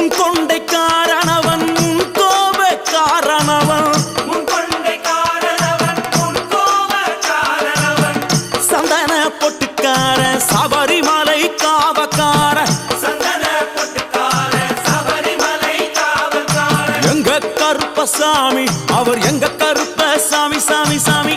முன் கொண்டை காரணவன் முன் கோப காரணவன் சந்தன பொட்டுக்கார சபரிமலை காவக்கார எங்க கருப்பசாமி அவர் எங்க கருப்ப சாமி சாமி சாமி